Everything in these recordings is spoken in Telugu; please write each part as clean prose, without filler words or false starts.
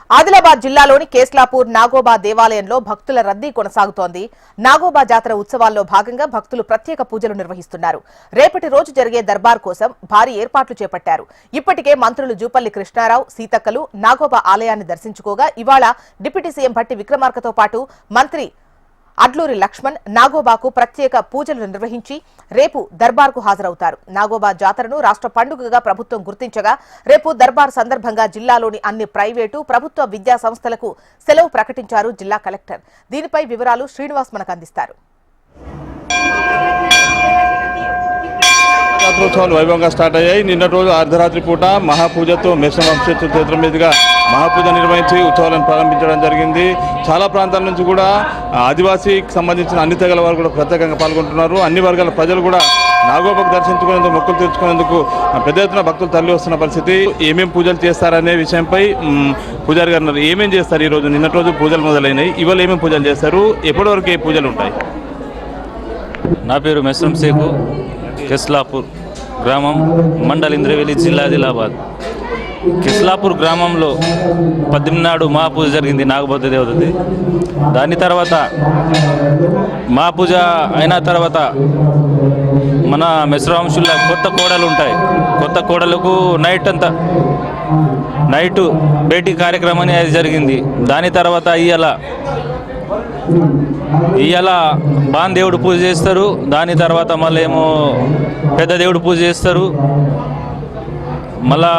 ఆదిలాబాద్ జిల్లాలోని కేస్లాపూర్ నాగోబా దేవాలయంలో భక్తుల రద్దీ కొనసాగుతోంది. నాగోబా జాతర ఉత్సవాల్లో భాగంగా భక్తులు ప్రత్యేక పూజలు నిర్వహిస్తున్నారు. రేపటి రోజు జరిగే దర్బార్ కోసం భారీ ఏర్పాట్లు చేపట్టారు. ఇప్పటికే మంత్రులు జూపల్లి కృష్ణారావు, సీతక్కలు నాగోబా ఆలయాన్ని దర్శించుకోగా ఇవాళ డిప్యూటీ సీఎం భట్టి విక్రమార్కతో పాటు మంత్రి అడ్లూరి లక్ష్మణ్ నాగోబాకు ప్రత్యేక పూజలు నిర్వహించి రేపు దర్బార్కు హాజరవుతారు. నాగోబా జాతరను రాష్ట్ర పండుగగా ప్రభుత్వం గుర్తించగా రేపు దర్బార్ సందర్భంగా జిల్లాలోని అన్ని ప్రైవేటు, ప్రభుత్వ విద్యా సంస్థలకు సెలవు ప్రకటించారు జిల్లా కలెక్టర్. దీనిపై వివరాలు శ్రీనివాస్ మనకు అందిస్తారు. జాతరోత్సవాలు వైభవంగా స్టార్ట్ అయ్యాయి. నిన్నటి రోజు అర్ధరాత్రి పూట మహాపూజతో మేషం వంశస్థుల చేతుల మీదుగా మహాపూజ నిర్వహించి ఉత్సవాలను ప్రారంభించడం జరిగింది. చాలా ప్రాంతాల నుంచి కూడా ఆదివాసీకి సంబంధించిన అన్ని తెగల వారు కూడా ప్రత్యేకంగా పాల్గొంటున్నారు. అన్ని వర్గాల ప్రజలు కూడా నాగోబాకు దర్శించుకునేందుకు, మొక్కులు తీర్చుకునేందుకు పెద్ద ఎత్తున భక్తులు తరలి వస్తున్న పరిస్థితి. ఏమేమి పూజలు చేస్తారనే విషయంపై పూజారి గారు అన్నారు. ఏమేం చేస్తారు ఈరోజు? నిన్నటి రోజు పూజలు మొదలైనాయి, ఇవాళ ఏమేమి పూజలు చేస్తారు, ఎప్పటి వరకు ఏ పూజలు ఉంటాయి? నా పేరు మెస్రం షేకు, కేస్లాపూర్ గ్రామం, మండల్ ఇంద్రవెల్లి, జిల్లా ఆదిలాబాద్. కేస్లాపూర్ గ్రామంలో 18 నాడు మహాపూజ జరిగింది నాగబోధ దేవతది. దాని తర్వాత మహాపూజ అయిన తర్వాత మన మెస్రవంశుల కొత్త కోడలు ఉంటాయి. కొత్త కోడలకు నైట్ భేటీ కార్యక్రమం అనేది జరిగింది. దాని తర్వాత ఇయ్యాల బాన్ దేవుడు పూజ చేస్తారు. దాని తర్వాత మళ్ళీ ఏమో పెద్ద దేవుడు పూజ చేస్తారు. మళ్ళా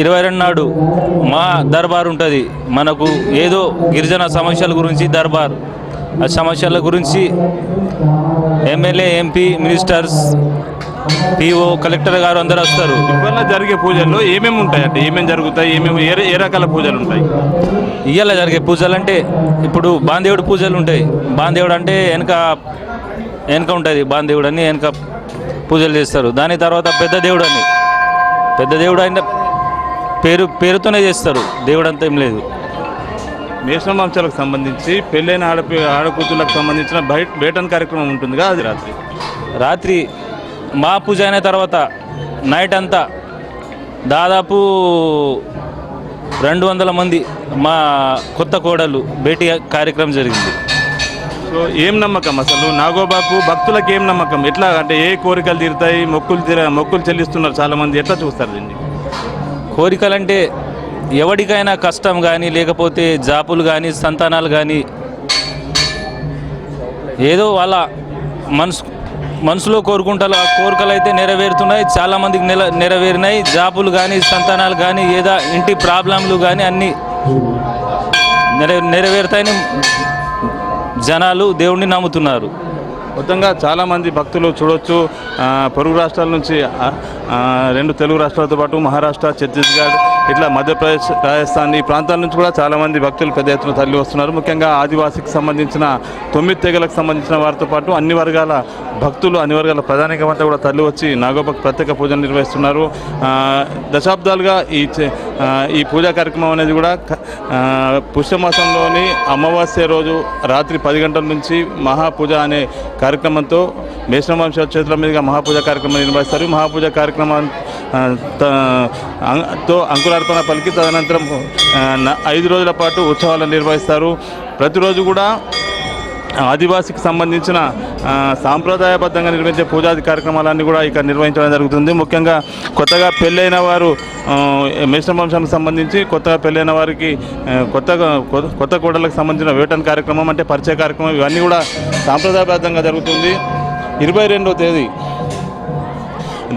22 నాడు మా దర్బార్ ఉంటుంది. మనకు ఏదో గిరిజన సమస్యల గురించి దర్బార్, ఆ సమస్యల గురించి MLA, MP, ministers, PO, collector గారు అందరూ వస్తారు. ఇవాళ జరిగే పూజల్లో ఏమేమి ఉంటాయి అంటే ఏమేమి జరుగుతాయి, ఏ రకాల పూజలు ఉంటాయి? ఇవాళ జరిగే పూజలు అంటే ఇప్పుడు బాందేవుడు పూజలు ఉంటాయి. బాందేవుడు అంటే వెనక ఉంటుంది. బాందేవుడు అని వెనక పూజలు చేస్తారు. దాని తర్వాత పెద్ద దేవుడు అయిన పేరుతోనే చేస్తారు. దేవుడు అంతా ఏం లేదు. మేషం వంశాలకు సంబంధించి పెళ్ళైన ఆడకూతులకు సంబంధించిన బేటన్ కార్యక్రమం ఉంటుందిగా, అది రాత్రి మా పూజ అయిన తర్వాత నైట్ అంతా దాదాపు 200 మంది మా కొత్త కోడలు భేటీ కార్యక్రమం జరిగింది. సో ఏం నమ్మకం అసలు నాగోబాకు భక్తులకు ఏం నమ్మకం? ఎట్లా అంటే ఏ కోరికలు తీరుతాయి? మొక్కులు చెల్లిస్తున్నారు చాలామంది, ఎట్లా చూస్తారు దీన్ని? కోరికలంటే ఎవరికైనా కష్టం కానీ, లేకపోతే జాపులు కానీ, సంతానాలు కానీ, ఏదో వాళ్ళ మనసులో కోరుకుంటారు. ఆ కోరికలు అయితే నెరవేరుతున్నాయి. చాలామందికి నెరవేరినాయి. జాబులు కానీ, సంతానాలు కానీ, ఏదో ఇంటి ప్రాబ్లంలు కానీ అన్నీ నెరవేరుతాయని జనాలు దేవుణ్ణి నమ్ముతున్నారు. మొత్తంగా చాలామంది భక్తులు చూడొచ్చు. పొరుగు రాష్ట్రాల నుంచి 2 తెలుగు రాష్ట్రాలతో పాటు మహారాష్ట్ర, ఛత్తీస్గఢ్, ఇట్లా మధ్యప్రదేశ్, రాజస్థాన్ ఈ ప్రాంతాల నుంచి కూడా చాలామంది భక్తులు పెద్ద ఎత్తున తరలి వస్తున్నారు. ముఖ్యంగా ఆదివాసీకి సంబంధించిన 9 తెగలకు సంబంధించిన వారితో పాటు అన్ని వర్గాల భక్తులు, అన్ని వర్గాల ప్రధానికమంతా కూడా తరలి వచ్చి నాగోబాకు ప్రత్యేక పూజలు నిర్వహిస్తున్నారు. దశాబ్దాలుగా ఈ పూజా కార్యక్రమం అనేది కూడా పుష్యమాసంలోని అమావాస్య రోజు రాత్రి 10 గంటల నుంచి మహాపూజ అనే కార్యక్రమంతో మేషం వంశ చేతుల మీదుగా మహాపూజ కార్యక్రమం నిర్వహిస్తారు. మహాపూజ కార్యక్రమంతో అంకురార్పణ పలికి తదనంతరం 5 రోజుల పాటు ఉత్సవాలను నిర్వహిస్తారు. ప్రతిరోజు కూడా ఆదివాసీకి సంబంధించిన సాంప్రదాయబద్ధంగా నిర్వహించే పూజాది కార్యక్రమాలన్నీ కూడా ఇక్కడ నిర్వహించడం జరుగుతుంది. ముఖ్యంగా కొత్తగా పెళ్ళైన వారు, మేషం వంశానికి సంబంధించి కొత్తగా పెళ్ళైన వారికి కొత్త కోడలకు సంబంధించిన వేటన్ కార్యక్రమం అంటే పరిచయ కార్యక్రమం, ఇవన్నీ కూడా సాంప్రదాయబద్ధంగా జరుగుతుంది. 22వ తేదీ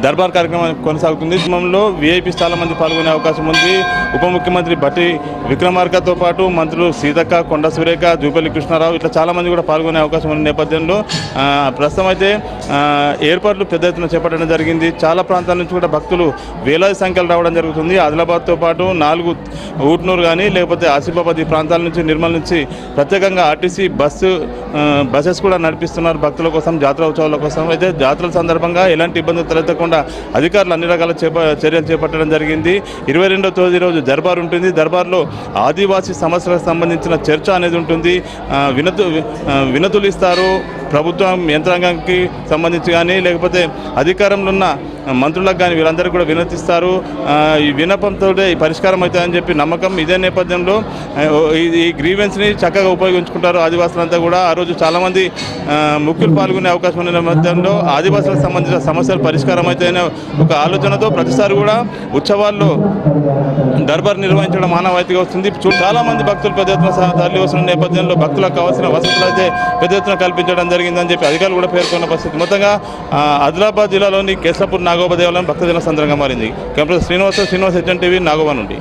దర్బార్ కార్యక్రమం కొనసాగుతుంది. క్రమంలో వీఐపీ చాలా మంది పాల్గొనే అవకాశం ఉంది. ఉప ముఖ్యమంత్రి భట్టి విక్రమార్కతో పాటు మంత్రులు సీతక్క, కొండ సురేఖ, జూపల్లి కృష్ణారావు ఇట్లా చాలామంది కూడా పాల్గొనే అవకాశం ఉన్న నేపథ్యంలో ప్రస్తుతం అయితే ఏర్పాట్లు పెద్ద ఎత్తున చేపట్టడం జరిగింది. చాలా ప్రాంతాల నుంచి కూడా భక్తులు వేలాది సంఖ్యలు రావడం జరుగుతుంది. ఆదిలాబాద్తో పాటు 4 ఊట్నూరు కానీ లేకపోతే ఆసిఫాబాద్ ఈ ప్రాంతాల నుంచి, నిర్మల్ నుంచి ప్రత్యేకంగా ఆర్టీసీ బస్సెస్ కూడా నడిపిస్తున్నారు భక్తుల కోసం, జాతర ఉత్సవాల కోసం. అయితే జాతరల సందర్భంగా ఎలాంటి ఇబ్బందులు తలెత్తకుండా అధికారులు అన్ని రకాల చర్యలు చేపట్టడం జరిగింది. 22వ తేదీ రోజు దర్బార్ ఉంటుంది. దర్బార్లో ఆదివాసీ సమస్యలకు సంబంధించిన చర్చ అనేది ఉంటుంది. వినతులు ఇస్తారు. ప్రభుత్వం యంత్రాంగానికి సంబంధించి కానీ లేకపోతే అధికారంలో ఉన్న మంత్రులకు కానీ వీరందరికీ కూడా వినతిస్తారు. ఈ విన్నపంతో ఈ పరిష్కారం అవుతుందని చెప్పి నమ్మకం. ఇదే నేపథ్యంలో ఈ గ్రీవెన్స్ని చక్కగా ఉపయోగించుకుంటారు ఆదివాసులంతా కూడా. ఆ రోజు చాలామంది ముఖ్యులు పాల్గొనే అవకాశం ఉన్న నేపథ్యంలో ఆదివాసులకు సంబంధించిన సమస్యలు పరిష్కారం అవుతాయనే ఒక ఆలోచనతో ప్రతిసారి కూడా ఉత్సవాల్లో దర్బార్ నిర్వహించడం మానవాయితీగా వస్తుంది. చాలామంది భక్తులు పెద్ద ఎత్తున తరలి వస్తున్న నేపథ్యంలో భక్తులకు కావాల్సిన వసతులు అయితే పెద్ద ఎత్తున కల్పించడం జరిగిందని చెప్పి అధికారులు కూడా పేర్కొన్న పరిస్థితి. మొత్తంగా ఆదిలాబాద్ జిల్లాలోని కేస్లాపూర్ నాగోబా దేవాలయం భక్తజన సంద్రంగా మారింది. Camera Srinivas HN TV Nagoba నుండి.